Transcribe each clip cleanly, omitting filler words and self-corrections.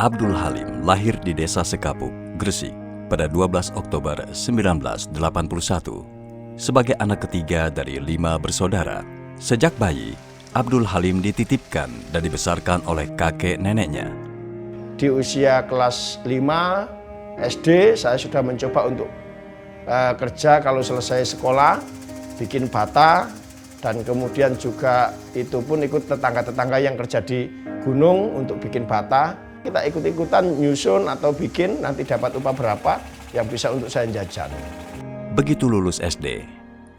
Abdul Halim lahir di Desa Sekapuk, Gresik pada 12 Oktober 1981 sebagai anak ketiga dari 5 bersaudara. Sejak bayi, Abdul Halim dititipkan dan dibesarkan oleh kakek neneknya. Di usia kelas 5 SD, saya sudah mencoba untuk kerja kalau selesai sekolah, bikin bata, dan kemudian juga itu pun ikut tetangga-tetangga yang kerja di gunung untuk bikin bata. Kita ikut-ikutan nyusun atau bikin, nanti dapat upah berapa yang bisa untuk saya jajan. Begitu lulus SD,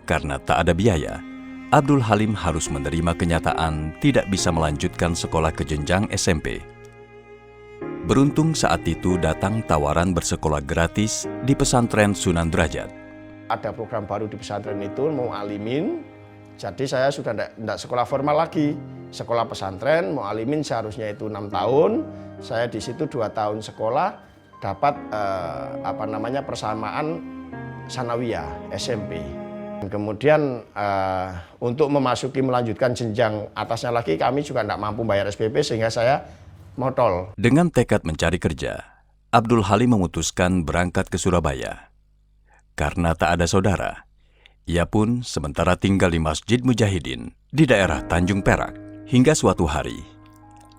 karena tak ada biaya, Abdul Halim harus menerima kenyataan tidak bisa melanjutkan sekolah ke jenjang SMP. Beruntung saat itu datang tawaran bersekolah gratis di pesantren Sunan Derajat. Ada program baru di pesantren itu, mau alimin, jadi saya sudah tidak sekolah formal lagi. Sekolah pesantren, mau alimin seharusnya itu 6 tahun, saya di situ 2 tahun sekolah, dapat persamaan sanawiyah SMP. Dan kemudian untuk melanjutkan jenjang atasnya lagi, kami juga tidak mampu bayar SPP sehingga saya modal. Dengan tekad mencari kerja, Abdul Halim memutuskan berangkat ke Surabaya. Karena tak ada saudara, ia pun sementara tinggal di Masjid Mujahidin di daerah Tanjung Perak. Hingga suatu hari,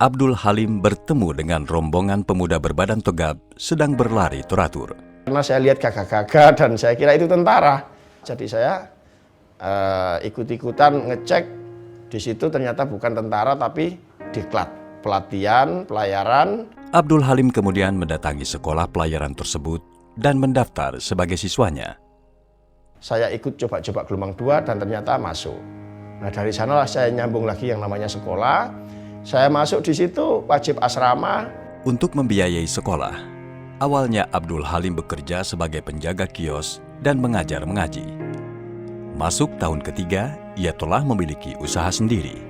Abdul Halim bertemu dengan rombongan pemuda berbadan tegap sedang berlari teratur. Karena saya lihat gagah-gagah dan saya kira itu tentara. Jadi saya ikut-ikutan ngecek, di situ ternyata bukan tentara tapi diklat, pelatihan, pelayaran. Abdul Halim kemudian mendatangi sekolah pelayaran tersebut dan mendaftar sebagai siswanya. Saya ikut coba-coba gelombang 2 dan ternyata masuk. Nah dari sanalah saya nyambung lagi yang namanya sekolah. Saya masuk di situ wajib asrama. Untuk membiayai sekolah, awalnya Abdul Halim bekerja sebagai penjaga kios dan mengajar mengaji. Masuk tahun ketiga, ia telah memiliki usaha sendiri.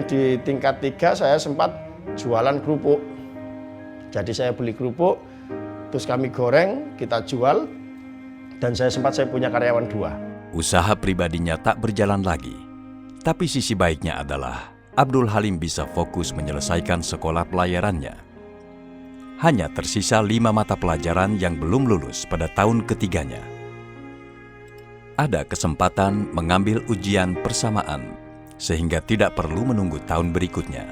Di tingkat 3 saya sempat jualan kerupuk. Jadi saya beli kerupuk, terus kami goreng, kita jual, dan saya punya karyawan 2. Usaha pribadinya tak berjalan lagi. Tapi sisi baiknya adalah Abdul Halim bisa fokus menyelesaikan sekolah pelayarannya. Hanya tersisa 5 mata pelajaran yang belum lulus pada tahun ketiganya. Ada kesempatan mengambil ujian persamaan, sehingga tidak perlu menunggu tahun berikutnya.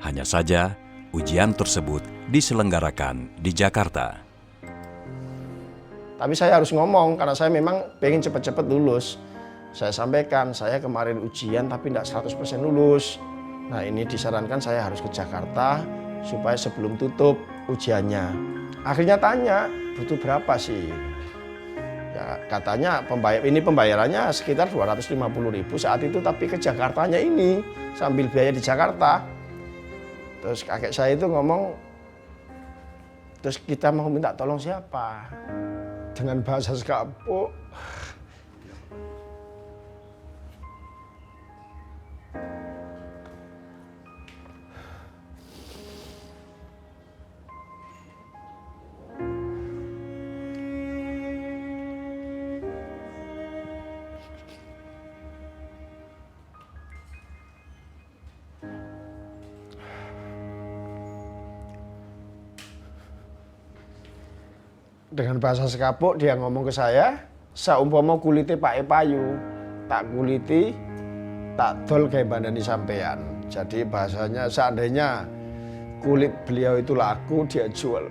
Hanya saja, ujian tersebut diselenggarakan di Jakarta. Tapi saya harus ngomong, karena saya memang pengen cepat-cepat lulus. Saya sampaikan, saya kemarin ujian tapi tidak 100% lulus. Nah ini disarankan saya harus ke Jakarta supaya sebelum tutup ujiannya. Akhirnya tanya, butuh berapa sih? Ya katanya pembayarannya sekitar 250.000 saat itu, tapi ke Jakartanya ini sambil biaya di Jakarta. Terus kakek saya itu ngomong, terus kita mau minta tolong siapa? Dengan bahasa Sekapuk. Dengan bahasa Sekapuk dia ngomong ke saya, saumpama kulite Pak Epayu, tak kuliti, tak dol kayak bandani sampean. Jadi bahasanya seandainya kulit beliau itu laku, dia jual